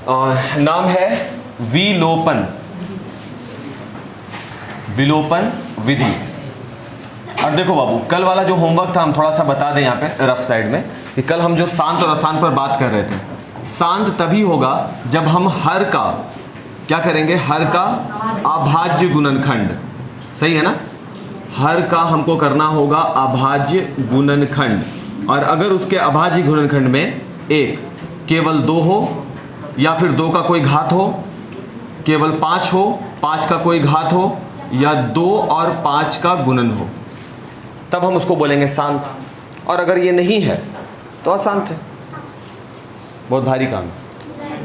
नाम है विलोपन विधि। और देखो बाबू, कल वाला जो होमवर्क था हम थोड़ा सा बता दें यहाँ पे रफ साइड में कि कल हम जो शांत और अशांत पर बात कर रहे थे। शांत तभी होगा जब हम हर का क्या करेंगे, हर का अभाज्य गुणनखंड, सही है ना, हर का हमको करना होगा अभाज्य गुणनखंड। और अगर उसके अभाज्य गुणनखंड में एक केवल 2 हो या फिर 2 का कोई घात हो, केवल 5 हो, 5 का कोई घात हो, या 2 और 5 का गुणन हो, तब हम उसको बोलेंगे शांत। और अगर ये नहीं है तो अशांत है। बहुत भारी काम है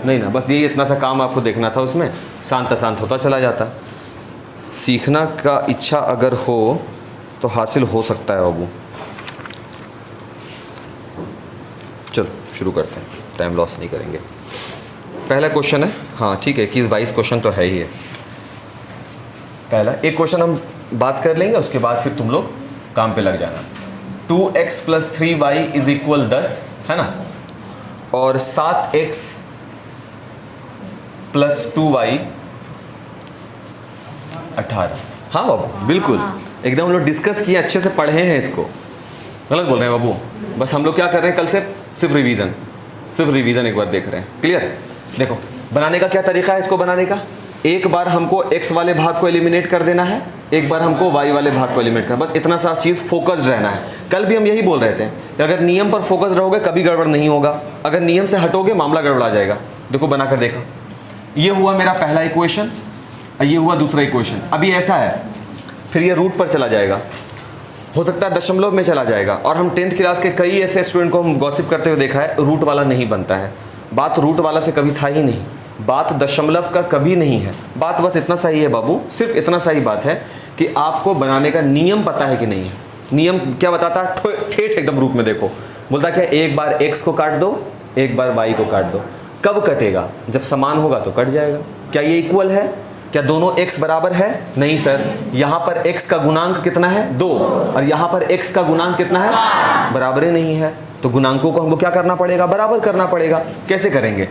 नहीं ना, बस यही इतना सा काम आपको देखना था, उसमें शांत अशांत होता चला जाता। सीखना का इच्छा अगर हो तो हासिल हो सकता है बाबू। चलो शुरू करते हैं, टाइम लॉस नहीं करेंगे। पहला क्वेश्चन है, हाँ ठीक है, 21-22 क्वेश्चन तो है ही है। पहला एक क्वेश्चन हम बात कर लेंगे, उसके बाद फिर तुम लोग काम पे लग जाना। 2x + 3y = 10 है ना, और 7x + 2y 18। हाँ बाबू बिल्कुल, एकदम हम लोग डिस्कस किए, अच्छे से पढ़े हैं इसको। गलत बोल रहे हैं बाबू, बस हम लोग क्या कर रहे हैं कल से, सिर्फ रिवीजन एक बार देख रहे हैं। क्लियर? देखो बनाने का क्या तरीका है इसको बनाने का, एक बार हमको x वाले भाग को एलिमिनेट कर देना है, एक बार हमको y वाले भाग को एलिमिनेट करना, बस इतना सा चीज़ फोकस्ड रहना है। कल भी हम यही बोल रहे थे कि अगर नियम पर फोकस रहोगे कभी गड़बड़ नहीं होगा, अगर नियम से हटोगे मामला गड़बड़ा जाएगा। देखो बनाकर देखा, ये हुआ मेरा पहला इक्वेशन, ये हुआ दूसरा इक्वेशन। अभी ऐसा है, फिर ये रूट पर चला जाएगा, हो सकता है दशमलव में चला जाएगा। और हम 10th क्लास के कई ऐसे स्टूडेंट को हम गॉसिप करते हुए देखा है, रूट वाला नहीं बनता है। बात रूट वाला से कभी था ही नहीं, बात दशमलव का कभी नहीं है। बात बस इतना सही है बाबू, सिर्फ इतना सही बात है कि आपको बनाने का नियम पता है कि नहीं है। नियम क्या बताता है, ठेठ एकदम रूप में देखो, बोलता क्या, एक बार x को काट दो, एक बार y को काट दो। कब कटेगा, जब समान होगा तो कट जाएगा। क्या ये इक्वल है, क्या दोनों x बराबर है? नहीं सर, यहाँ पर x का गुणांक कितना है 2, और यहाँ पर x का गुणांक कितना है, बराबर ही नहीं है। तो गुणांकों को हमको क्या करना पड़ेगा, बराबर करना पड़ेगा। कैसे करेंगे?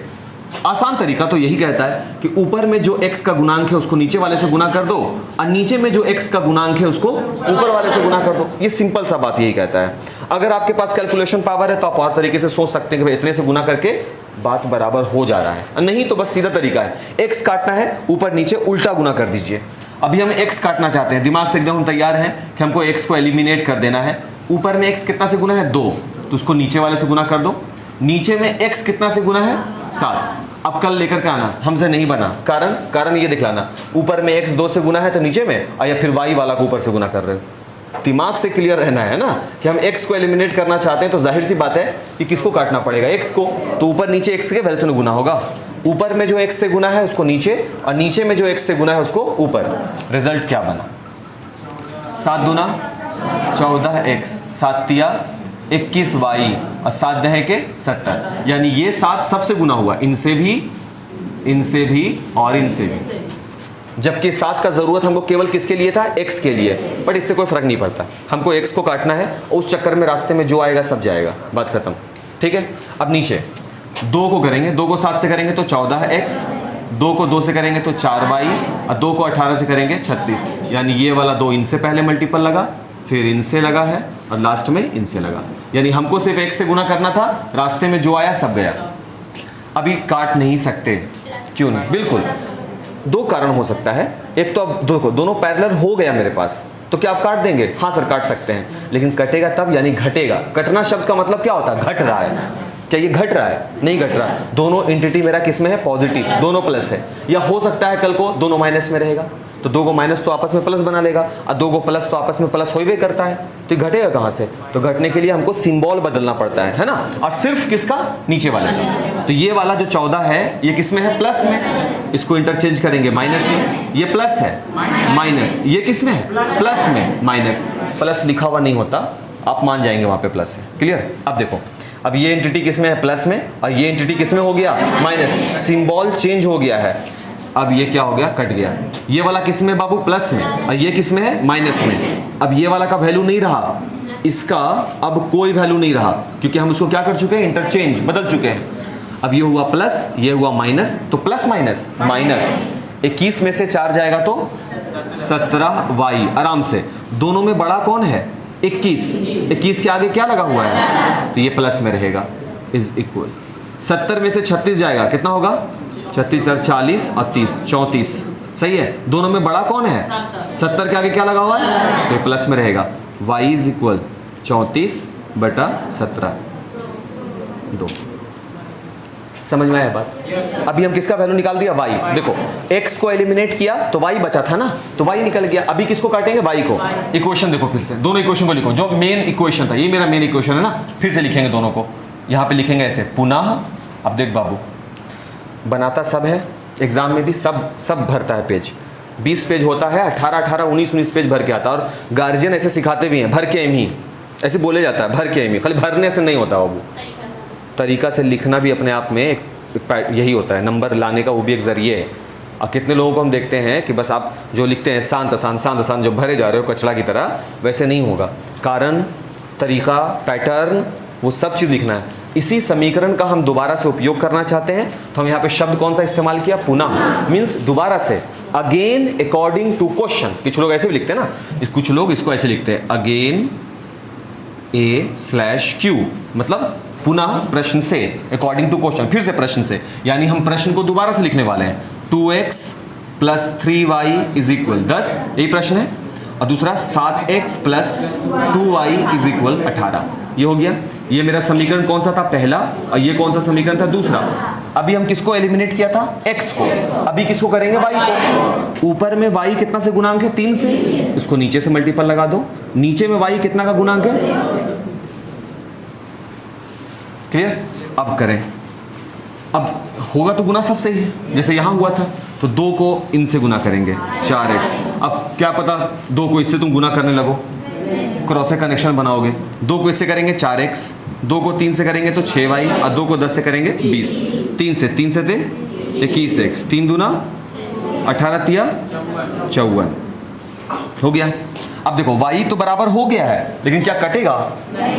आसान तरीका तो यही कहता है कि ऊपर में जो x का गुणांक है उसको नीचे वाले से गुना कर दो, और नीचे में जो x का गुणांक है उसको ऊपर वाले से गुना कर दो। ये सिंपल सा बात यही कहता है। अगर आपके पास कैलकुलेशन पावर है तो आप और तरीके से सोच सकते हैं कि भाई इतने से गुना करके बात बराबर हो जा रहा है, नहीं तो बस सीधा तरीका है, x काटना है ऊपर नीचे उल्टा गुना कर दीजिए। अभी हम x काटना चाहते हैं, दिमाग से एकदम हम तैयार हैं कि हमको x को एलिमिनेट कर देना है। ऊपर में x कितना से गुना है 2, तो उसको नीचे वाले से गुना कर दो। नीचे में x कितना से गुना है 7। अब कल लेकर के आना, हमसे नहीं बना, कारण ये दिखलाना, ऊपर में x 2 से गुना है तो नीचे में, या फिर y वाला को ऊपर से गुना कर रहे हो। दिमाग से क्लियर रहना है ना कि हम x को एलिमिनेट करना चाहते हैं, तो जाहिर सी बात है कि किसको काटना पड़ेगा, x को। तो ऊपर नीचे x के वैल्यू से गुना होगा, ऊपर में जो x से गुना है उसको नीचे, और नीचे में जो x से गुना है उसको ऊपर। रिजल्ट क्या बना, 7 दूना 14x, 7 तिया 21y, और 7 दहे के 70। यानी ये 7 सबसे गुना हुआ, इनसे भी और इनसे भी। जबकि 7 का जरूरत हमको केवल किसके लिए था, x के लिए, बट इससे कोई फर्क नहीं पड़ता, हमको x को काटना है, उस चक्कर में रास्ते में जो आएगा सब जाएगा, बात खत्म। ठीक है, अब नीचे 2 को करेंगे, 2 को 7 से करेंगे तो 14x, 2 को 2 से करेंगे तो 4y, और 2 को 18 से करेंगे 36। यानी ये वाला 2 इनसे पहले मल्टीपल लगा, फिर इनसे लगा है, और लास्ट में इनसे लगा। यानी हमको सिर्फ x से गुना करना था, रास्ते में जो आया सब गया। अभी काट नहीं सकते, क्यों नहीं? बिल्कुल 2 कारण हो सकता है। एक तो अब देखो दोनों पैरेलल हो गया मेरे पास, तो क्या आप काट देंगे? हाँ सर काट सकते हैं, लेकिन कटेगा तब, यानी घटेगा। कटना शब्द का मतलब क्या होता है, घट रहा है। क्या ये घट रहा है? नहीं घट रहा। दोनों एंटिटी मेरा किस में है, पॉजिटिव, दोनों प्लस है। या हो सकता है कल को दोनों माइनस में रहेगा, तो 2 को माइनस तो आपस में प्लस बना लेगा, और 2 को प्लस तो आपस में प्लस हो ही करता है, तो घटेगा कहाँ से? तो घटने के लिए हमको सिंबल बदलना पड़ता है ना, और सिर्फ किसका, नीचे वाले का। तो ये वाला जो 14 है ये किस में है, प्लस में, इसको इंटरचेंज करेंगे माइनस में। ये प्लस है, माइनस, ये किस में है, प्लस में, माइनस। प्लस लिखा हुआ नहीं होता, आप मान जाएंगे वहाँ पे प्लस है। क्लियर? अब देखो, अब ये एंटिटी किस में है, प्लस में, और ये एंटिटी किस में हो गया, माइनस। सिंबल चेंज हो गया है, अब ये क्या हो गया, कट गया। ये वाला किस में बाबू, प्लस में, और ये किस में है, माइनस में। अब ये वाला का वैल्यू नहीं रहा, इसका अब कोई वैल्यू नहीं रहा, क्योंकि हम उसको क्या कर चुके हैं, इंटरचेंज, बदल चुके हैं। अब ये हुआ प्लस, ये हुआ माइनस, तो प्लस माइनस माइनस 21 में से 4 जाएगा तो 17y आराम से। दोनों में बड़ा कौन है? 21। 21 के आगे क्या लगा हुआ है? तो ये प्लस में रहेगा, इज इक्वल 70 में से 36 जाएगा, कितना होगा? 36 और 40 और 30 34। सही है। दोनों में बड़ा कौन है? 70 के आगे क्या लगा हुआ है? तो ये प्लस में रहेगा, y इज इक्वल 34/17 2। समझ में आया बात? अभी हम किसका वैल्यू निकाल दिया? y। देखो x को एलिमिनेट किया तो y बचा था ना, तो y निकल गया। अभी किसको काटेंगे? y को। इक्वेशन देखो फिर से, दोनों इक्वेशन को लिखो। जो मेन इक्वेशन था, ये मेरा मेन इक्वेशन है ना, फिर से लिखेंगे दोनों को। यहाँ पे लिखेंगे ऐसे पुनः। अब देख बाबू, बनाता सब है, एग्जाम में भी सब भरता है पेज। 20 पेज होता है, 18 19 पेज भर के आता है। और गार्जियन ऐसे सिखाते भी हैं, भर के एम ही, ऐसे बोले जाता है, भर के एम ही। खाली भरने से नहीं होता बाबू, तरीका से लिखना भी अपने आप में एक यही होता है, नंबर लाने का वो भी एक ज़रिए है। और कितने लोगों को हम देखते हैं कि बस आप जो लिखते हैं शांत आसान जो भरे जा रहे हो कचरा की तरह, वैसे नहीं होगा। कारण, तरीका, पैटर्न, वो सब चीज़ लिखना है। इसी समीकरण का हम दोबारा से उपयोग करना चाहते हैं, तो हम यहाँ पे शब्द कौन सा इस्तेमाल किया? पुनः। मीन्स दोबारा से, अगेन अकॉर्डिंग टू क्वेश्चन। कुछ लोग ऐसे भी लिखते हैं ना, कुछ लोग इसको ऐसे लिखते हैं, अगेन A/Q, मतलब पुनः प्रश्न से, अकॉर्डिंग टू क्वेश्चन, फिर से प्रश्न से। यानी हम प्रश्न को दोबारा से लिखने वाले हैं। 2x + 3y = 10, यही प्रश्न है। और दूसरा 7x + 2y = 18। ये हो गया। ये मेरा समीकरण कौन सा था? पहला। और ये कौन सा समीकरण था? दूसरा। अभी हम किसको एलिमिनेट किया था? x को। अभी किसको करेंगे? y को। ऊपर में y कितना से गुणांक है? 3 से। इसको नीचे से मल्टीपल लगा दो। नीचे में y कितना का गुणांक है? क्लियर? अब करें। अब होगा तो गुना सबसे ही, जैसे यहाँ हुआ था। तो 2 को इनसे गुना करेंगे, 4x। अब क्या पता 2 को इससे तुम गुना करने लगो, क्रॉस कनेक्शन बनाओगे। 2 को इससे करेंगे 4x, 2 को 3 से करेंगे तो 6y, और 2 को 10 से करेंगे 20। 3 से थे 21x, 3 दूना 18 तिया 54 हो गया। अब देखो y तो बराबर हो गया है, लेकिन क्या कटेगा?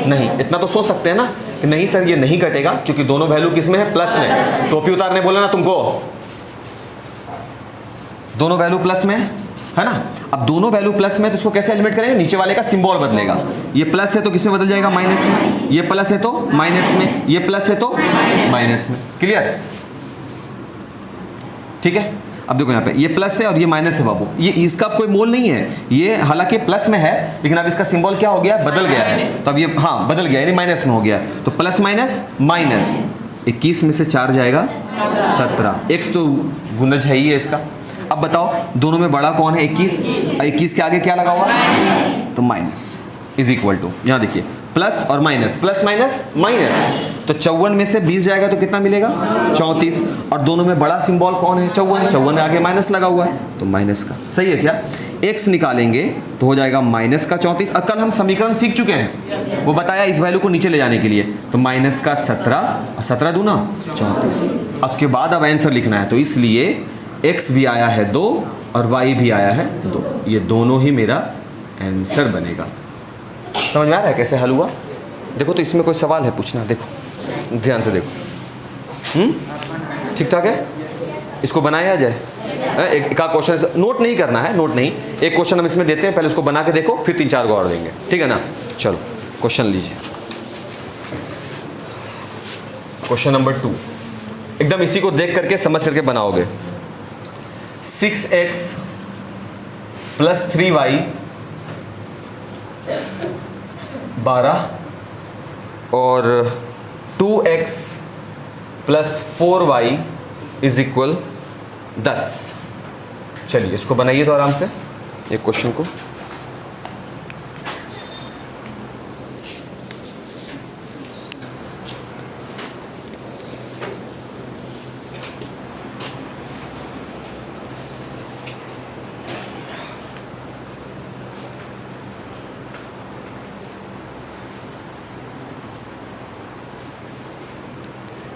नहीं। इतना तो सोच सकते हैं ना कि नहीं सर ये नहीं कटेगा, क्योंकि दोनों वैल्यू किस में है? प्लस में। टोपी उतारने बोला ना तुमको, दोनों वैल्यू प्लस में है ना। अब दोनों वैल्यू प्लस में, तो इसको कैसे एलिमिनेट करेंगे? नीचे वाले का सिंबल बदलेगा। ये प्लस है तो किस में बदल जाएगा? माइनस में। ये प्लस है तो माइनस में, ये प्लस है तो माइनस में। क्लियर? ठीक है। अब देखो यहाँ पे ये प्लस है और ये माइनस है बाबू। ये इसका कोई मोल नहीं है, ये हालांकि प्लस में है, लेकिन अब इसका सिंबल क्या हो गया? बदल गया है। तो अब ये हाँ बदल गया, यानी माइनस में हो गया। तो प्लस माइनस माइनस 21 में से 4 जाएगा 17। x तो गुणज है ही है इसका। अब बताओ दोनों में बड़ा कौन है? 21। 21 के आगे क्या लगा हुआ? तो माइनस इज इक्वल टू, यहाँ देखिए प्लस और माइनस, प्लस माइनस माइनस। तो 54 में से 20 जाएगा तो कितना मिलेगा? 34। और दोनों में बड़ा सिंबल कौन है? 54। 54 के आगे माइनस लगा हुआ है, तो माइनस का। सही है क्या? x निकालेंगे तो हो जाएगा माइनस का 34। और कल हम समीकरण सीख चुके हैं, वो बताया इस वैल्यू को नीचे ले जाने के लिए। तो माइनस का 17 और 17 दूना 34। उसके बाद अब आंसर लिखना है, तो इसलिए x भी आया है 2 और y भी आया है 2। ये दोनों ही मेरा आंसर बनेगा। समझ में आ रहा है कैसे हल हुआ? देखो तो इसमें कोई सवाल है पूछना? देखो ध्यान से देखो। ठीक ठाक है? इसको बनाया जाए। एक का क्वेश्चन नोट नहीं करना है, नोट नहीं। एक क्वेश्चन हम इसमें देते हैं, पहले उसको बना के देखो, फिर 3-4 को और देंगे। ठीक है ना? चलो क्वेश्चन लीजिए। क्वेश्चन नंबर 2 एकदम इसी को देख करके समझ करके बनाओगे। 6x + 3y 12 और 2x + 4y = 10। चलिए इसको बनाइए तो आराम से एक क्वेश्चन को।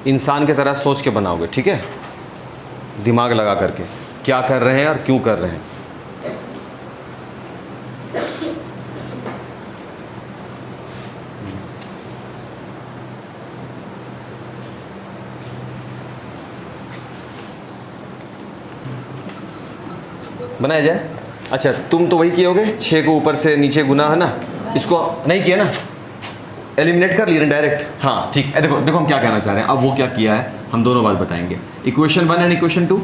इंसान की तरह सोच के बनाओगे, ठीक है? दिमाग लगा करके क्या कर रहे हैं और क्यों कर रहे हैं। बनाया जाए। अच्छा तुम तो वही किए होगे, 6 को ऊपर से नीचे गुना है ना, इसको नहीं किया ना, एलिमिनेट कर लिए डायरेक्ट। हाँ ठीक है, देखो देखो हम क्या कहना चाह रहे हैं, अब वो क्या किया है हम दोनों बात बताएंगे, इक्वेशन 1 एंड इक्वेशन 2।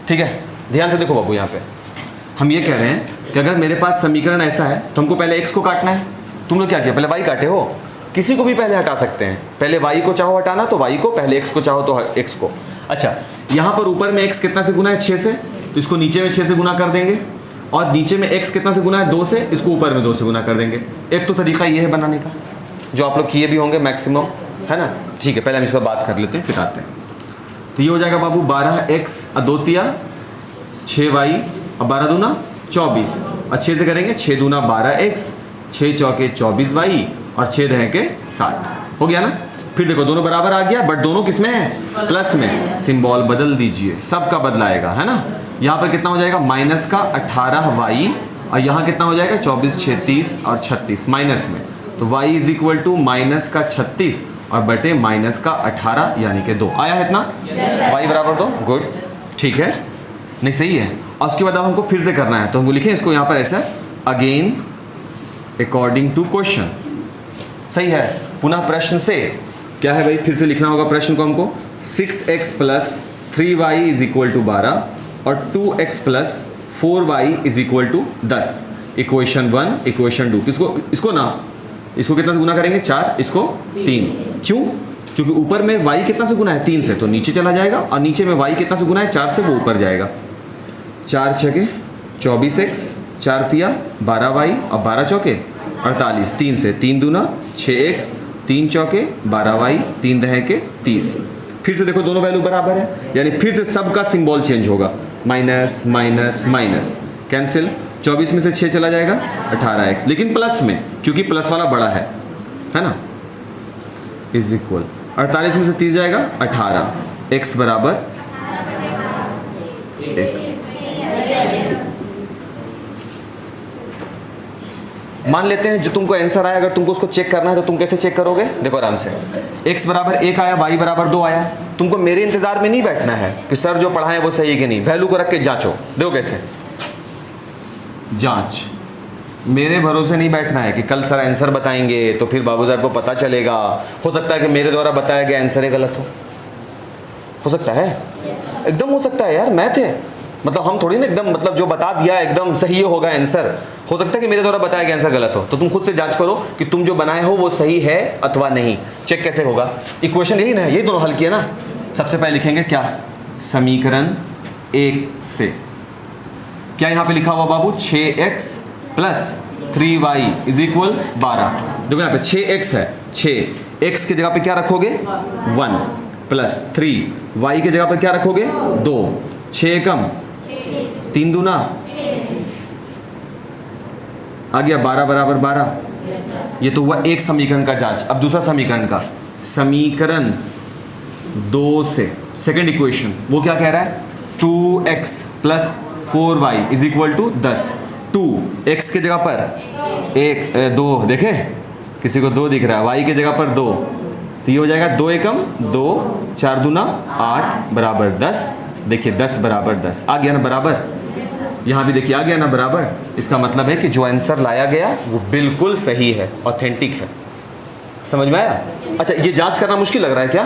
ठीक है, ध्यान से देखो बाबू, यहाँ पे हम ये कह रहे हैं कि अगर मेरे पास समीकरण ऐसा है तो हमको पहले x को काटना है। तुम लोग क्या किया, पहले y काटे हो, किसी को भी पहले हटा सकते हैं, पहले y को चाहो हटाना तो y को, पहले x को चाहो तो x को। अच्छा यहाँ पर ऊपर में x कितना से गुना है, 6 से, तो इसको नीचे में 6 से गुना कर देंगे, और नीचे में x कितना से गुना है, 2 से, इसको ऊपर में 2 से गुना कर देंगे। एक तो तरीका ये है बनाने का, जो आप लोग किए भी होंगे मैक्सिमम, है ना। ठीक है, पहले हम इस पर बात कर लेते हैं फिर आते हैं। तो ये हो जाएगा बाबू 12x 2 तिया 6y और 12 दूना 24, अच्छे से करेंगे, 6 दूना 12x, 6 चौके 24y और 6 दहें के 60, हो गया ना। फिर देखो दोनों बराबर आ गया, बट दोनों किस में है, प्लस में, सिंबल बदल दीजिए, सबका बदलाएगा, है ना। यहाँ पर कितना हो जाएगा, माइनस का 18y, और यहाँ कितना हो जाएगा 24 6 30 और 36 माइनस में, तो y is equal to minus का 36 और बटे माइनस का 18 यानी कि 2 आया है इतना, y बराबर 2, गुड, ठीक है, नहीं सही है। और उसके बाद अब हमको फिर से करना है, तो हमको लिखें इसको यहाँ पर ऐसा, अगेन अकॉर्डिंग टू क्वेश्चन, सही है, पुनः प्रश्न से, क्या है भाई, फिर से लिखना होगा प्रश्न को हमको, 6x plus 3y is equal to 12 और 2x plus 4y is equal to 10, equation 1 equation 2, किसको, इसको ना, इसको कितना से गुना करेंगे, 4, इसको 3, क्यों, क्योंकि ऊपर में y कितना से गुना है, 3 से, तो नीचे चला जाएगा, और नीचे में y कितना से गुना है, 4 से, वो ऊपर जाएगा। 4 छके 24x, 4 तिया 12y और 12 चौके 48, 3 से, 3 दूना 6x, 3 चौके 12y, 3 दहे के 30। फिर से देखो दोनों वैल्यू बराबर है, यानी फिर से सबका सिंबल चेंज होगा, माइनस माइनस माइनस, कैंसिल, 24 में से 6 चला जाएगा 18x, लेकिन प्लस में, क्योंकि प्लस वाला बड़ा है ना, इज इक्वल 48 में से 30 जाएगा 18, x बराबर 1। मान लेते हैं जो तुमको आंसर आया, अगर तुमको उसको चेक करना है तो तुम कैसे चेक करोगे, देखो आराम से, x बराबर 1 आया, y बराबर 2 आया, तुमको मेरे इंतजार में नहीं बैठना है कि सर जो पढ़ाएं वो सही है कि नहीं, वैल्यू को रख के जांचो, देखो कैसे जांच, मेरे भरोसे नहीं बैठना है कि कल सर आंसर बताएंगे तो फिर बाबू साहब को पता चलेगा, हो सकता है कि मेरे द्वारा बताया गया आंसर ही गलत हो सकता है, एकदम हो सकता है यार, मैथ है, मतलब हम थोड़ी ना एकदम, मतलब जो बता दिया एकदम सही होगा आंसर, हो सकता है कि मेरे द्वारा बताया गया आंसर गलत हो, तो तुम खुद से जांच करो कि तुम जो बनाए हो वो सही है अथवा नहीं। चेक कैसे होगा, इक्वेशन यही ना, ये दोनों हल किया ना, सबसे पहले लिखेंगे क्या, समीकरण 1 से, क्या यहाँ पे लिखा हुआ बाबू, 6x plus 3y is equal 12, देखो यहाँ पे 6x है, 6x की जगह पे क्या रखोगे 1 प्लस 3y की जगह पे क्या रखोगे 2, 6 कम 3 दूना आ गया 12 बराबर 12, ये तो हुआ एक समीकरण का जांच। अब दूसरा समीकरण का, समीकरण 2 से सेकंड इक्वेशन, वो क्या कह रहा है, 2x plus 4y is equal to 10, 2x के जगह पर 1 2, देखे किसी को 2 दिख रहा है, y के जगह पर 2, तो ये हो जाएगा 2 एकम 2, 4 दूना 8 बराबर 10, देखिए 10 बराबर 10 आ गया ना बराबर, यहाँ भी देखिए आ गया ना बराबर, इसका मतलब है कि जो आंसर लाया गया वो बिल्कुल सही है, ऑथेंटिक है, समझ में आया। अच्छा ये जांच करना मुश्किल लग रहा है क्या,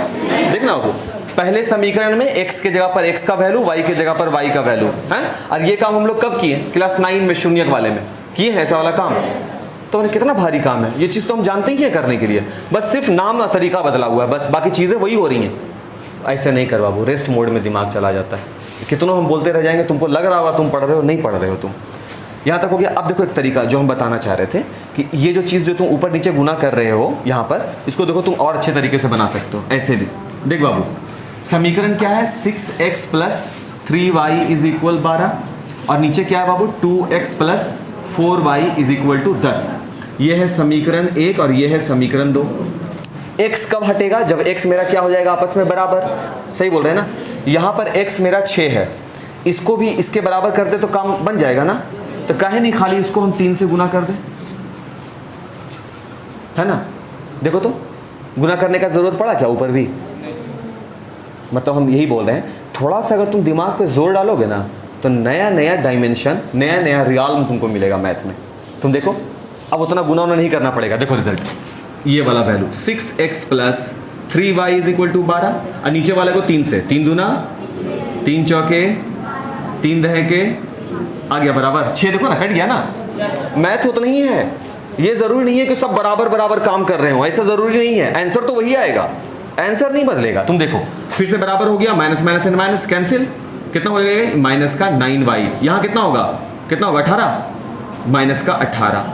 देखना आपको, पहले समीकरण में x के जगह पर x का वैल्यू, y के जगह पर y का वैल्यू है, और ये काम हम लोग कब किए, क्लास 9 में शून्यक वाले में किए हैं ऐसा वाला काम, तो कितना भारी काम है, ये चीज़ तो हम जानते ही हैं करने के लिए, बस सिर्फ नाम और तरीका बदला हुआ है, बस बाकी चीज़ें वही हो रही हैं। ऐसे नहीं कर बाबू, रेस्ट मोड में दिमाग चला जाता है, कितनों हम बोलते रह जाएंगे, तुमको लग रहा होगा तुम पढ़ रहे हो, नहीं पढ़ रहे हो तुम, यहाँ तक हो गया। अब देखो एक तरीका जो हम बताना चाह रहे थे कि ये जो चीज़ जो तुम ऊपर नीचे गुना कर रहे हो यहाँ पर, इसको देखो तुम और अच्छे तरीके से बना सकते हो, ऐसे भी देख बाबू, समीकरण क्या है, 6x plus 3y is equal 12, और नीचे क्या है बाबू 2x plus 4y is equal to 10, ये है समीकरण 1 और ये है समीकरण 2। x कब हटेगा, जब x मेरा क्या हो जाएगा आपस में बराबर, सही बोल रहे हैं ना, यहाँ पर x मेरा 6 है, इसको भी इसके बराबर कर दे तो काम बन जाएगा ना, तो काहे नहीं खाली इसको हम 3 से गुना कर दें, है ना, देखो तो गुना करने का जरूरत पड़ा क्या ऊपर भी, मतलब हम यही बोल रहे हैं, थोड़ा सा अगर तुम दिमाग पे जोर डालोगे ना तो नया नया डायमेंशन, नया नया रियल्म तुमको मिलेगा मैथ में। तुम देखो अब उतना गुना उना नहीं करना पड़ेगा। देखो रिजल्ट, ये वाला value 6x plus 3y is equal to 12, और नीचे वाले को 3 से, 3 दूना 3 चौके 3 दहे के आ गया बराबर 6। देखो ना कट गया ना। मैथ उतना ही है, ये जरूरी नहीं है कि सब बराबर बराबर काम कर रहे हो, ऐसा जरूरी नहीं है। आंसर तो वही आएगा, आंसर नहीं बदलेगा। तुम देखो फिर से बराबर हो गया, minus minus and minus cancel, कितना हो जाएगा माइनस का 9y, यहाँ कितना होगा 18, माइनस का 18,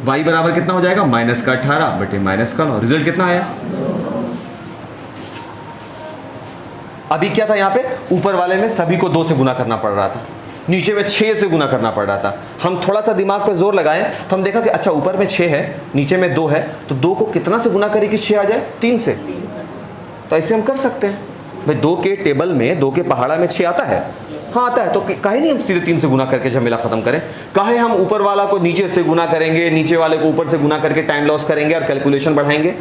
y बराबर कितना हो जाएगा माइनस का 18 बटे माइनस का 9। रिजल्ट कितना आया? अभी क्या था यहाँ पे, ऊपर वाले में सभी को 2 से गुना करना पड़ रहा था, नीचे में 6 से गुना करना पड़ रहा था। हम थोड़ा सा दिमाग पे जोर लगाएं तो हम देखा कि अच्छा ऊपर में 6 है, नीचे में 2 है, तो 2 को कितना से गुना करें कि 6 आ जाए? 3 से। तो ऐसे हम कर सकते हैं भाई, 2 के टेबल में 2 के पहाड़ा में 6 आता है, हाँ आता है, तो काहे नहीं हम सीधे 3 से गुना करके झमेला खत्म करें? काहे हम ऊपर वाला को नीचे से गुना करेंगे, नीचे वाले को ऊपर से गुना करके टाइम लॉस करेंगे और कैलकुलेशन बढ़ाएंगे?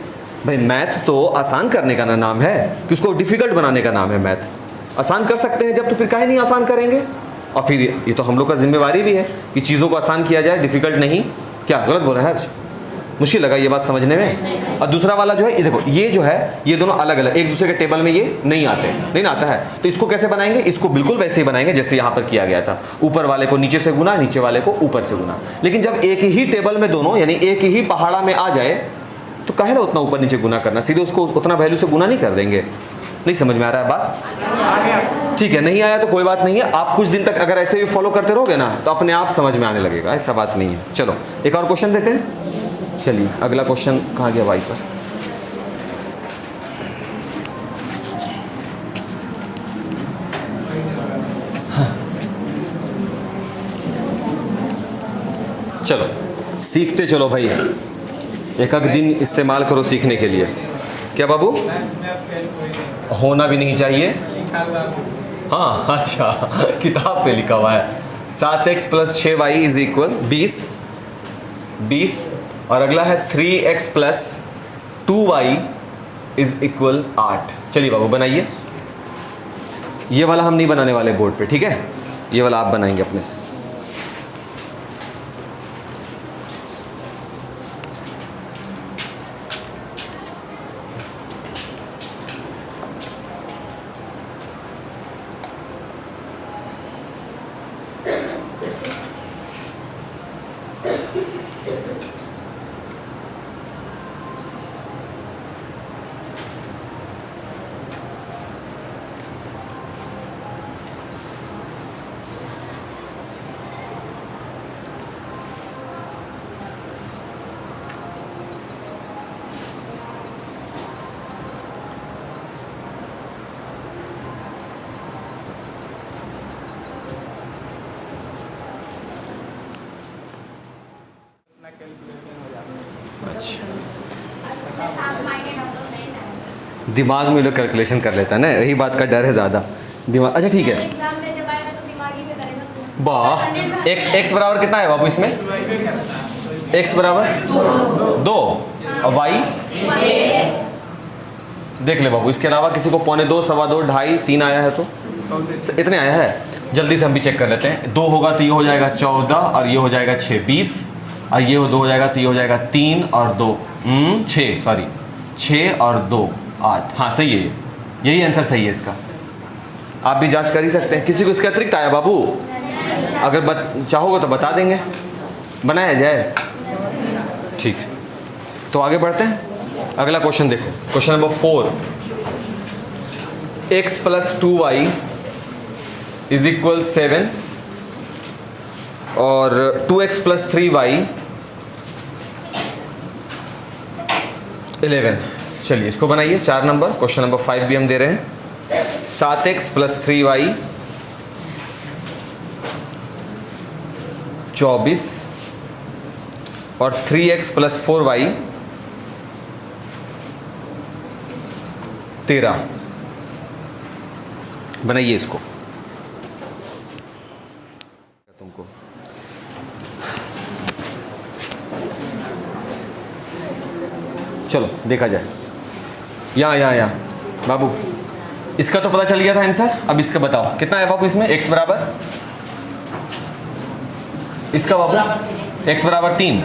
भाई मैथ तो आसान करने का नाम है कि उसको डिफिकल्ट बनाने का नाम है। मैथ आसान कर सकते हैं जब, तो फिर काहे नहीं आसान करेंगे? और फिर ये तो हम लोग का जिम्मेवारी भी है कि चीज़ों को आसान किया जाए, डिफिकल्ट नहीं। क्या गलत बोल रहा है? मुश्किल लगा ये बात समझने में? और दूसरा वाला जो है ये देखो, ये जो है ये दोनों अलग अलग, एक दूसरे के टेबल में ये नहीं आते, नहीं आता है। तो इसको कैसे बनाएंगे? इसको बिल्कुल वैसे ही बनाएंगे जैसे यहाँ पर किया गया था, ऊपर वाले को नीचे से गुना, नीचे वाले को ऊपर से गुना। लेकिन जब एक ही टेबल में दोनों यानी एक ही पहाड़ा में आ जाए तो काहे ना उतना ऊपर नीचे गुना करना, सीधे उसको उतना वैल्यू से गुना नहीं कर देंगे। नहीं समझ में आ रहा है बात? ठीक है, नहीं आया तो कोई बात नहीं है, आप कुछ दिन तक अगर ऐसे भी फॉलो करते रहोगे ना तो अपने आप समझ में आने लगेगा, ऐसा बात नहीं है। चलो एक और क्वेश्चन देते हैं। चलिए अगला क्वेश्चन कहाँ गया? वाई पर। हाँ। चलो सीखते चलो भाई, एक एक दिन इस्तेमाल करो सीखने के लिए। क्या बाबू? होना भी नहीं चाहिए। हाँ अच्छा, किताब पे लिखा हुआ है 7x plus 6y is equal 20, और अगला है 3x plus 2y is equal 8। चलिए बाबू बनाइए। ये वाला हम नहीं बनाने वाले बोर्ड पे, ठीक है? ये वाला आप बनाएंगे अपने से। दिमाग में लोग कैलकुलेशन कर लेता है ना, यही बात का डर है ज़्यादा दिमाग। अच्छा ठीक है, वाह। x बराबर कितना है बाबू इसमें? x बराबर 2 और y देख ले बाबू, इसके अलावा किसी को 1.25, 2.25, 2.5, 3 आया है तो इतने आया है। जल्दी से हम भी चेक कर लेते हैं। 2 होगा तो ये हो जाएगा 14 और ये हो जाएगा 6, 20, और ये 2 हो जाएगा तो ये हो जाएगा 3 और 2 6, सॉरी 6 और 2 8। हाँ सही है, यही आंसर सही है इसका। आप भी जांच कर ही सकते हैं। किसी को इसके अतिरिक्त आया बाबू? अगर चाहोगे तो बता देंगे, बनाया जाए। ठीक, तो आगे बढ़ते हैं। अगला क्वेश्चन देखो, question number 4। x plus 2y is equal 7 और 2x प्लस 3y 11। चलिए इसको बनाइए। 4 नंबर क्वेश्चन नंबर 5 भी हम दे रहे हैं। 7x प्लस 3y 24 और 3x प्लस 4y 13। बनाइए इसको। तुमको चलो देखा जाए। यहाँ बाबू, इसका तो पता चल गया था आंसर। अब इसका बताओ कितना है बाबू इसमें? x बराबर इसका बाबू x बराबर 3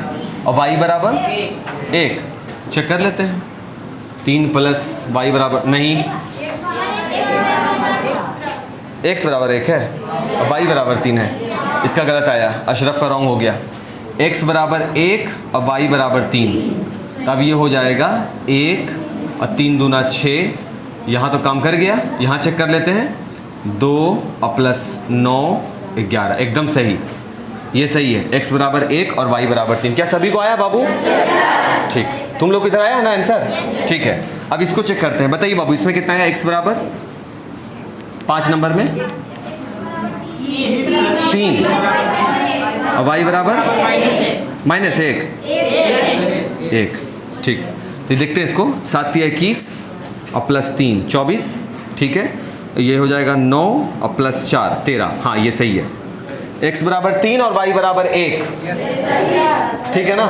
और y बराबर 1, चेक कर लेते हैं। 3 प्लस y बराबर नहीं, x बराबर 1 है और y बराबर 3 है, इसका गलत आया, अशरफ का रॉन्ग हो गया। x बराबर 1 और y बराबर 3, तब ये हो जाएगा 1 और 3 दूना 6, यहाँ तो काम कर गया। यहाँ चेक कर लेते हैं, 2 और प्लस 9 11, एकदम सही, ये सही है। x बराबर 1 और y बराबर 3, क्या सभी को आया बाबू? ठीक, तुम लोग इधर आया ना आंसर? ठीक है, अब इसको चेक करते हैं। बताइए बाबू इसमें कितना आया? x बराबर 5 नंबर में 3 और y बराबर -1, 1, ठीक। तो देखते हैं इसको, 7 या 21 और प्लस 3 24, ठीक है। ये हो जाएगा 9 और प्लस 4 13, हाँ ये सही है। x बराबर 3 और y बराबर 1, ठीक है ना?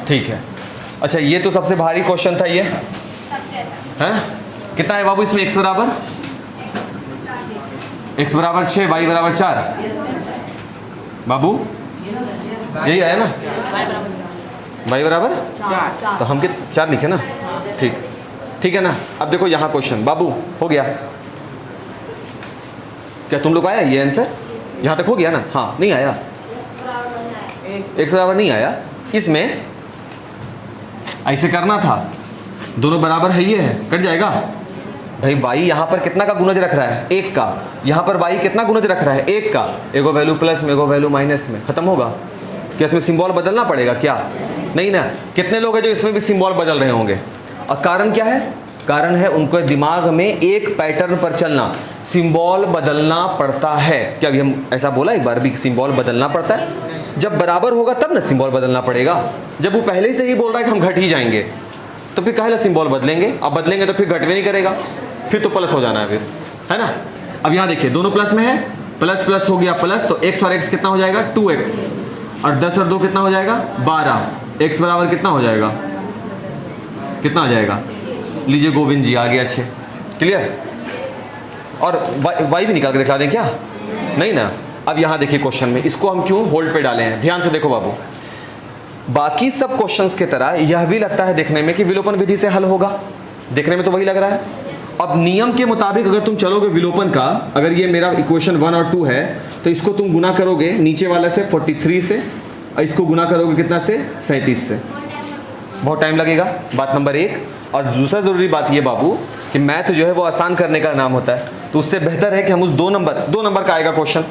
ठीक है। अच्छा ये तो सबसे भारी क्वेश्चन था ये, हैं? कितना है बाबू इसमें? x बराबर 6, y बराबर 4, बाबू यही आया ना? y बराबर 4, तो हम 4 लिखे ना, ठीक, ठीक है ना? अब देखो यहाँ क्वेश्चन बाबू हो गया, क्या तुम लोग आया ये आंसर? यहाँ तक हो गया ना? हाँ, नहीं आया, x बराबर नहीं आया। इसमें ऐसे करना था, दोनों बराबर है, ये है, कट जाएगा भाई। y यहाँ पर कितना का गुणज रख रहा है? 1 का। यहाँ पर y कितना गुणज रख रहा है? 1 का। एगो वैल्यू प्लस में, एगो वैल्यू माइनस में, खत्म होगा। क्या इसमें सिंबल बदलना पड़ेगा क्या? नहीं ना। कितने लोग हैं जो इसमें भी सिंबल बदल रहे होंगे? और कारण क्या है? कारण है उनको दिमाग में एक पैटर्न पर चलना, सिंबल बदलना पड़ता है। क्या अभी हम ऐसा बोला एक बार भी सिंबल बदलना पड़ता है? जब बराबर होगा तब ना सिंबल बदलना पड़ेगा। जब वो पहले से ही बोल रहा है कि हम घट ही जाएंगे, तो फिर काहे ला सिंबल बदलेंगे? अब बदलेंगे तो फिर घट भी नहीं करेगा, फिर तो प्लस हो जाना है फिर, है ना? अब यहाँ देखिए दोनों प्लस में है, प्लस प्लस हो गया प्लस, तो x और x कितना हो जाएगा? 2x, और 10 और 2 कितना हो जाएगा? 12। x बराबर कितना हो जाएगा? कितना आ जाएगा? लीजिए गोविंद जी आ गया, अच्छे, क्लियर। और y भी निकाल के दिखा दें क्या? नहीं ना। अब यहाँ देखिए क्वेश्चन में, इसको हम क्यों होल्ड पे डाले हैं, ध्यान से देखो बाबू। बाकी सब क्वेश्चंस की तरह यह भी लगता है देखने में कि विलोपन विधि से हल होगा, देखने में तो वही लग रहा है। अब नियम के मुताबिक अगर तुम चलोगे विलोपन का, अगर ये मेरा इक्वेशन 1 और 2 है, तो इसको तुम गुना करोगे नीचे वाले से 43 से, और इसको गुना करोगे कितना से? 37 से। बहुत टाइम लगेगा, बात नंबर 1। और दूसरा ज़रूरी बात ये बाबू कि मैथ जो है वो आसान करने का नाम होता है, तो उससे बेहतर है कि हम उस 2 नंबर का आएगा क्वेश्चन।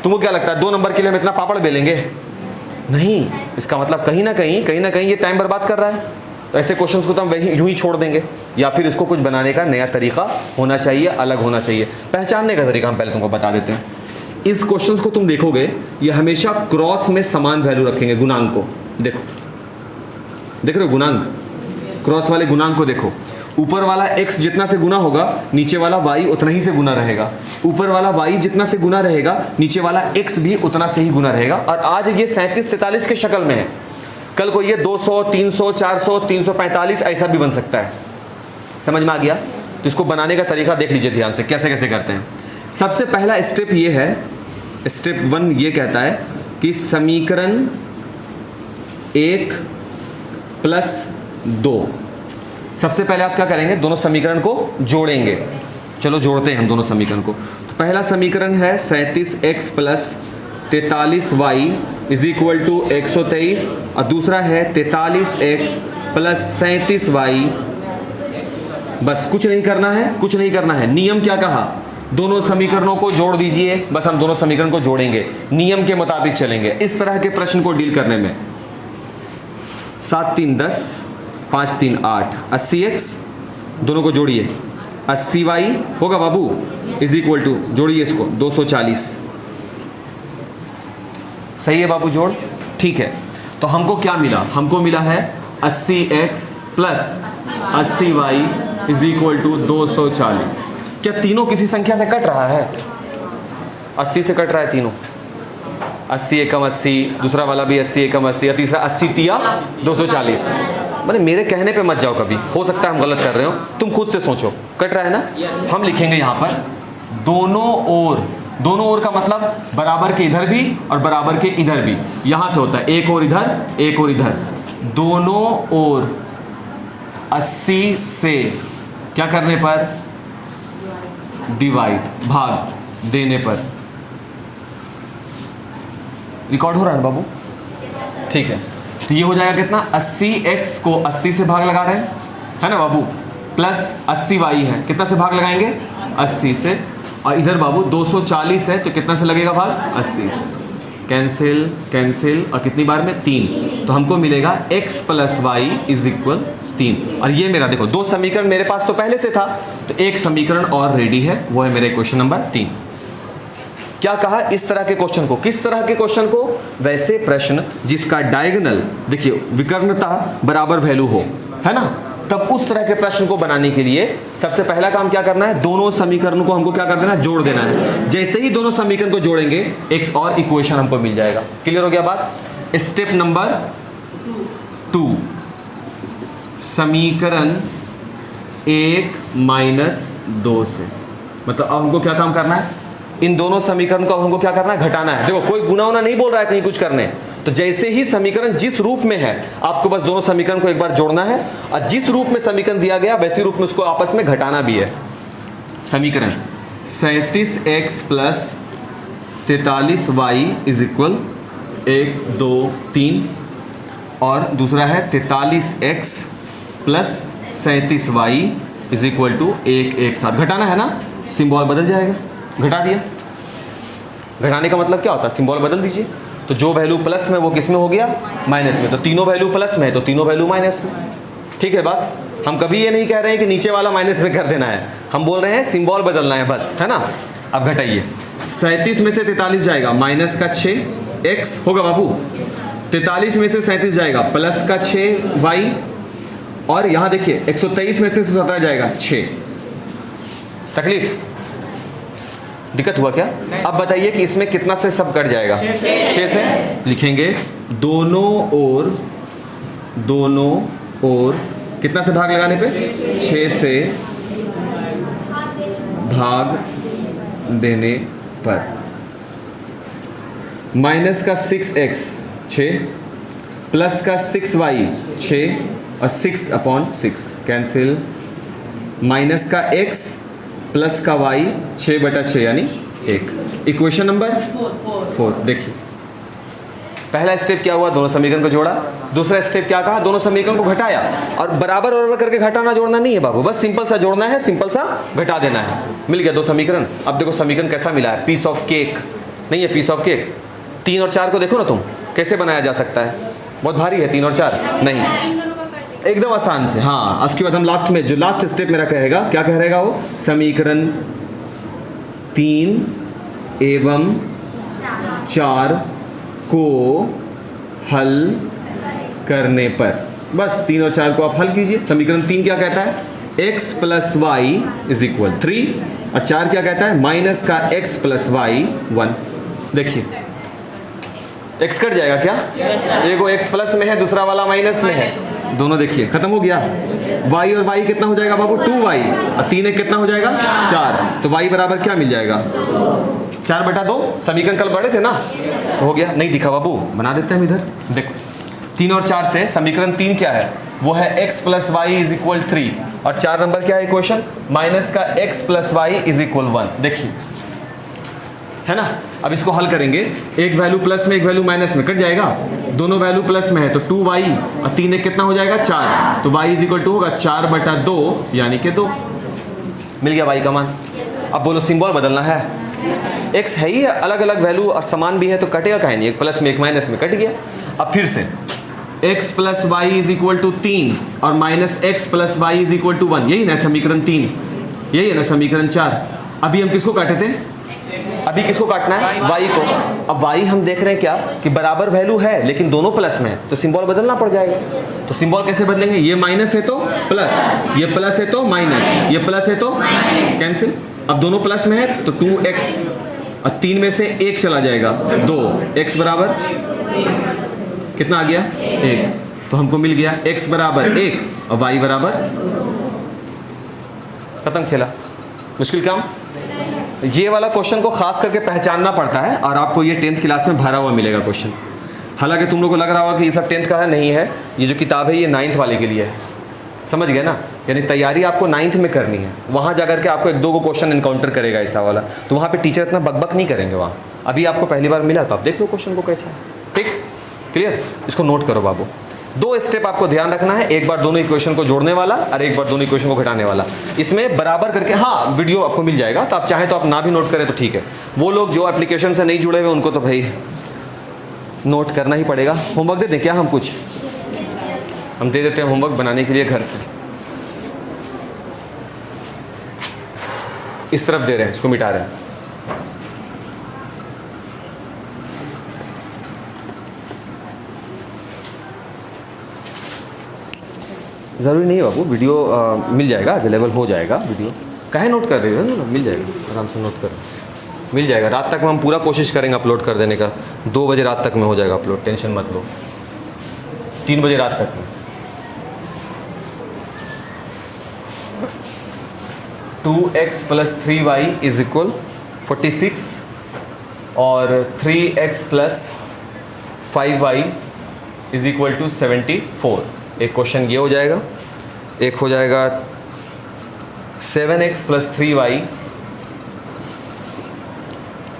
तुमको क्या लगता है 2 नंबर के लिए हम इतना पापड़ बेलेंगे? नहीं। इसका मतलब कहीं ना कहीं ये टाइम बर्बाद कर रहा है। तो ऐसे क्वेश्चंस को तो हम यूं ही छोड़ देंगे, या फिर इसको कुछ बनाने का नया तरीका होना चाहिए, अलग होना चाहिए। पहचानने का तरीका हम पहले तुमको बता देते हैं। इस क्वेश्चंस को तुम देखोगे, ये हमेशा क्रॉस में समान वैल्यू रखेंगे गुणांक को। देखो, देख रहे हो गुणांक, क्रॉस वाले गुणांक को देखो। ऊपर वाला x जितना से गुना होगा, नीचे वाला y उतना ही से गुना रहेगा। ऊपर वाला y जितना से गुना रहेगा, नीचे वाला x भी उतना से ही गुना रहेगा। और आज ये 37 43 के शक्ल में है, कल को ये 200 300 400 345 ऐसा भी बन सकता है। समझ में आ गया? तो इसको बनाने का तरीका देख लीजिए ध्यान से, कैसे कैसे करते हैं। सबसे पहला स्टेप ये है, स्टेप 1 ये कहता है कि समीकरण 1 प्लस 2। सबसे पहले आप क्या करेंगे? दोनों समीकरण को जोड़ेंगे। चलो जोड़ते हैं हम दोनों समीकरण को। तो पहला समीकरण है 37x plus 43y is equal to 123, और दूसरा है 43x प्लस 37y। बस कुछ नहीं करना है, कुछ नहीं करना है। नियम क्या कहा? दोनों समीकरणों को जोड़ दीजिए। बस हम दोनों समीकरण को जोड़ेंगे, नियम के मुताबिक चलेंगे इस तरह के प्रश्न को डील करने में। 7 3 10, 5 3 8, 80x, दोनों को जोड़िए, 80y होगा बाबू इज इक्वल टू, जोड़िए इसको 240। सही है बाबू, जोड़, ठीक है। तो हमको क्या मिला? हमको मिला है 80x plus 80y is equal to 240। क्या तीनों किसी संख्या से कट रहा है? 80 से कट रहा है तीनों। 80 एकम 80, दूसरा वाला भी 80 एकम 80, और तीसरा 80 तिया 240। मैंने मेरे कहने पे मत जाओ कभी, हो सकता है हम गलत कर रहे हो, तुम खुद से सोचो। कट रहा है ना? हम लिखेंगे यहाँ पर दोनों ओर दोनों ओर का मतलब बराबर के इधर भी और बराबर के इधर भी, यहां से होता है एक और इधर एक और इधर, दोनों ओर 80 से क्या करने पर, डिवाइड, भाग देने पर। रिकॉर्ड हो रहा है बाबू? ठीक है, तो ये हो जाएगा कितना, 80x को 80 से भाग लगा रहे हैं, है ना बाबू, प्लस 80y है, कितना से भाग लगाएंगे, 80 से, और इधर बाबू 240 है तो कितना से लगेगा भाग, 80 से, कैंसिल कैंसिल, और कितनी बार में, 3, तो हमको मिलेगा x plus Y is equal 3। और ये मेरा देखो 2 समीकरण मेरे पास तो पहले से था, तो एक समीकरण और रेडी है, वो है मेरे क्वेश्चन नंबर 3। क्या कहा, इस तरह के क्वेश्चन को, किस तरह के क्वेश्चन को, वैसे प्रश्न जिसका डायगोनल देखिए विकर्णता बराबर वैल्यू हो, है ना, तब उस तरह के प्रश्न को बनाने के लिए सबसे पहला काम क्या करना है, दोनों समीकरणों को हमको क्या कर देना है, जोड़ देना है। जैसे ही दोनों समीकरण को जोड़ेंगे एक और इक्वेशन हमको मिल जाएगा। क्लियर हो गया बात? स्टेप नंबर 2, समीकरण 1 - 2 से, मतलब अब हमको क्या काम करना है, इन दोनों समीकरण को अब हमको क्या करना है, घटाना है। देखो कोई गुना उना नहीं बोल रहा है कहीं कुछ करने, तो जैसे ही समीकरण जिस रूप में है आपको बस दोनों समीकरण को एक बार जोड़ना है, और जिस रूप में समीकरण दिया गया वैसे रूप में उसको आपस में घटाना भी है। समीकरण 37x plus 43y is equal 1 2 3, और दूसरा है 43x plus 37y is equal to 1 एक साथ घटाना है ना, सिंबल बदल जाएगा, घटा दिया। घटाने का मतलब क्या होता है, सिंबल बदल दीजिए, तो जो वैल्यू प्लस में वो किस में हो गया, माइनस में, तो तीनों वैल्यू प्लस में है तो तीनों वैल्यू माइनस में। ठीक है बात, हम कभी ये नहीं कह रहे हैं कि नीचे वाला माइनस में कर देना है, हम बोल रहे हैं सिंबल बदलना है बस, है ना। अब घटाइए, 37 में से 43 जाएगा माइनस का 6x होगा बाबू, 43 में से 37 जाएगा प्लस का 6y, और यहाँ देखिए 123 में से 117 जाएगा 6। तकलीफ, दिक्कत हुआ क्या? अब बताइए कि इसमें कितना से सब कट जाएगा, 6 से लिखेंगे, दोनों ओर कितना से भाग लगाने पे, 6 से भाग देने पर, माइनस का 6x 6, प्लस का 6y 6, और 6/6 कैंसिल, माइनस का x प्लस का y 6/6 यानी 1। इक्वेशन नंबर 4 देखिए, पहला स्टेप क्या हुआ, दोनों समीकरण को जोड़ा। दूसरा स्टेप क्या कहा, दोनों समीकरण को घटाया, और बराबर बराबर करके घटाना जोड़ना नहीं है बाबू, बस सिंपल सा जोड़ना है, सिंपल सा घटा देना है। मिल गया 2 समीकरण। अब देखो समीकरण कैसा मिला है, पीस ऑफ केक नहीं है, पीस ऑफ केक। 3 और 4 को देखो ना तुम, कैसे बनाया जा सकता है, बहुत भारी है 3 और 4 नहीं, एकदम आसान से। हाँ, उसके बाद हम लास्ट में जो लास्ट स्टेप मेरा कहेगा, क्या कह रहेगा वो, समीकरण 3 एवं 4 को हल करने पर, बस 3 और 4 को आप हल कीजिए। समीकरण 3 क्या कहता है, x plus Y is equal 3, और 4 क्या कहता है, माइनस का x प्लस वाई 1। देखिए x कट जाएगा क्या, एक वो x प्लस में है, दूसरा वाला माइनस में है, दोनों देखिए खत्म हो गया। y और y कितना हो जाएगा बाबू, 2y, और 3 एक कितना हो जाएगा, 4, तो y बराबर क्या मिल जाएगा, 4/2। समीकरण कल बड़े थे ना, तो हो गया। नहीं दिखा बाबू, बना देते हैं हम इधर, देखो 3 और 4 से समीकरण 3 क्या है, वो है x plus Y is equal 3, और 4 नंबर क्या है इक्वेशन, माइनस का x plus Y is equal 1। देखिए है ना, अब इसको हल करेंगे, एक वैल्यू प्लस में एक वैल्यू माइनस में, कट जाएगा, दोनों वैल्यू प्लस में है तो 2y, और 3 एक कितना हो जाएगा, 4, तो y इज इक्वल टू होगा 4/2 यानी कि 2। मिल गया y का मान। अब बोलो सिंबल बदलना है, x है ही अलग अलग वैल्यू और समान भी है, तो कटेगा कहीं नहीं, एक प्लस में एक माइनस में, कट गया। अब फिर से x plus Y is equal to 3 और minus x plus Y is equal to 1, यही ना समीकरण 3, यही है ना समीकरण 4। अभी हम किसको काटे थे, अभी किसको काटना है, y को। अब y हम देख रहे हैं क्या कि बराबर वैल्यू है लेकिन दोनों प्लस में है, तो सिंबल बदलना पड़ जाएगा। तो सिंबल कैसे बदलेंगे, ये माइनस है तो प्लस, ये प्लस है तो माइनस, ये प्लस है तो कैंसिल। अब दोनों प्लस में है तो 2x, और 3 में से 1 चला जाएगा 2, x बराबर कितना आ गया, 1, तो हमको मिल गया x बराबर 1 और y बराबर, खत्म खेला, मुश्किल काम। ये वाला क्वेश्चन को खास करके पहचानना पड़ता है और आपको ये 10th क्लास में भरा हुआ मिलेगा क्वेश्चन। हालांकि तुम लोग को लग रहा होगा कि ये सब 10th का है, नहीं है। ये जो किताब है ये 9th वाले के लिए है, समझ गए ना। यानी तैयारी आपको 9th में करनी है। वहाँ जा करके आपको 1-2 को क्वेश्चन इनकाउंटर करेगा ऐसा वाला, तो वहाँ पे टीचर इतना बकबक नहीं करेंगे वहाँ। अभी आपको पहली बार मिला तो आप देख लो क्वेश्चन को कैसा है। ठीक, क्लियर। इसको नोट करो बाबू। 2 स्टेप आपको ध्यान रखना है, एक बार दोनों इक्वेशन को जोड़ने वाला और एक बार दोनों इक्वेशन को घटाने वाला। इसमें बराबर करके, हाँ वीडियो आपको मिल जाएगा, तो आप चाहें तो आप ना भी नोट करें तो ठीक है। वो लोग जो एप्लीकेशन से नहीं जुड़े हुए उनको तो भाई नोट करना ही पड़ेगा। होमवर्क दे दें क्या हम? कुछ हम दे देते हैं होमवर्क बनाने के लिए घर से। इस तरफ दे रहे हैं, इसको मिटा रहे हैं। ज़रूरी नहीं है बाबू, वीडियो मिल जाएगा, अवेलेबल हो जाएगा वीडियो। काहे नोट कर रहे हो ना, मिल जाएगा, आराम से नोट करो, मिल जाएगा। रात तक में हम पूरा कोशिश करेंगे अपलोड कर देने का। 2 बजे रात तक में हो जाएगा अपलोड, टेंशन मत लो। 3 बजे रात तक में। 2x + 3y = 46 और 3x + 5y = 74। एक क्वेश्चन ये हो जाएगा। एक हो जाएगा 7x + 3y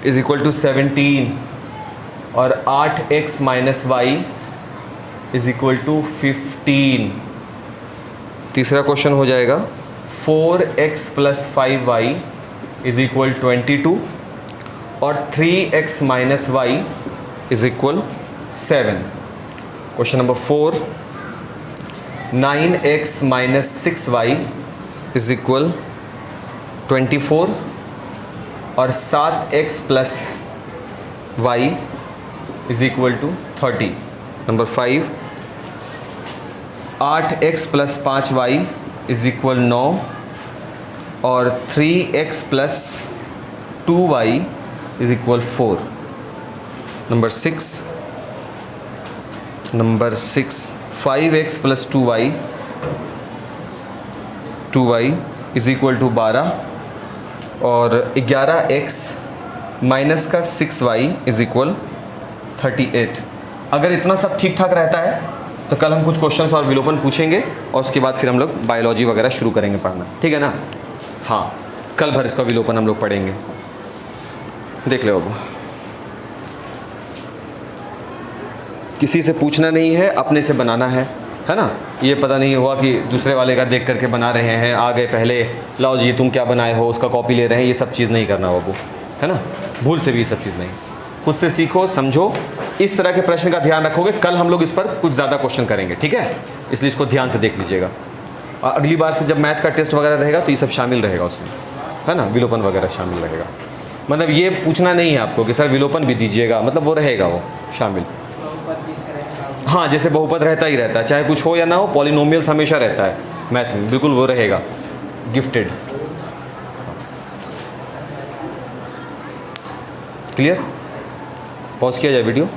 = 17 और 8x - y = 15। तीसरा क्वेश्चन हो जाएगा 4x + 5y = 22 और 3x - y = 7। Question number 4 9x - 6y = 24 और 7x + y = 30। Number 5 8x + 5y = 9 और 3x + 2y = 4। Number 6 5x + 2y = 12 और 11x - 6y = 38। अगर इतना सब ठीक ठाक रहता है तो कल हम कुछ क्वेश्चंस और विलोपन पूछेंगे और उसके बाद फिर हम लोग बायोलॉजी वगैरह शुरू करेंगे पढ़ना, ठीक है ना। हाँ, कल भर इसका विलोपन हम लोग पढ़ेंगे। देख ले बाबू, किसी से पूछना नहीं है, अपने से बनाना है ना। ये पता नहीं हुआ कि दूसरे वाले का देख करके बना रहे हैं, आ गए पहले, लाओ जी तुम क्या बनाए हो, उसका कॉपी ले रहे हैं। ये सब चीज़ नहीं करना बाबू, है ना। भूल से भी ये सब चीज़ नहीं। खुद से सीखो, समझो। इस तरह के प्रश्न का ध्यान रखोगे, कल हम लोग इस पर कुछ ज़्यादा क्वेश्चन करेंगे, ठीक है। इसलिए इसको ध्यान से देख लीजिएगा। और अगली बार से जब मैथ का टेस्ट वगैरह रहेगा तो ये सब शामिल रहेगा उसमें, है ना। विलोपन वगैरह शामिल रहेगा। मतलब ये पूछना नहीं है आपको कि सर विलोपन भी दीजिएगा, मतलब वो रहेगा वो शामिल। हाँ, जैसे बहुपद रहता ही रहता है, चाहे कुछ हो या ना हो, पॉलिनोमियल्स हमेशा रहता है मैथ में, बिल्कुल वो रहेगा। Gifted, clear. पॉज किया जाए वीडियो।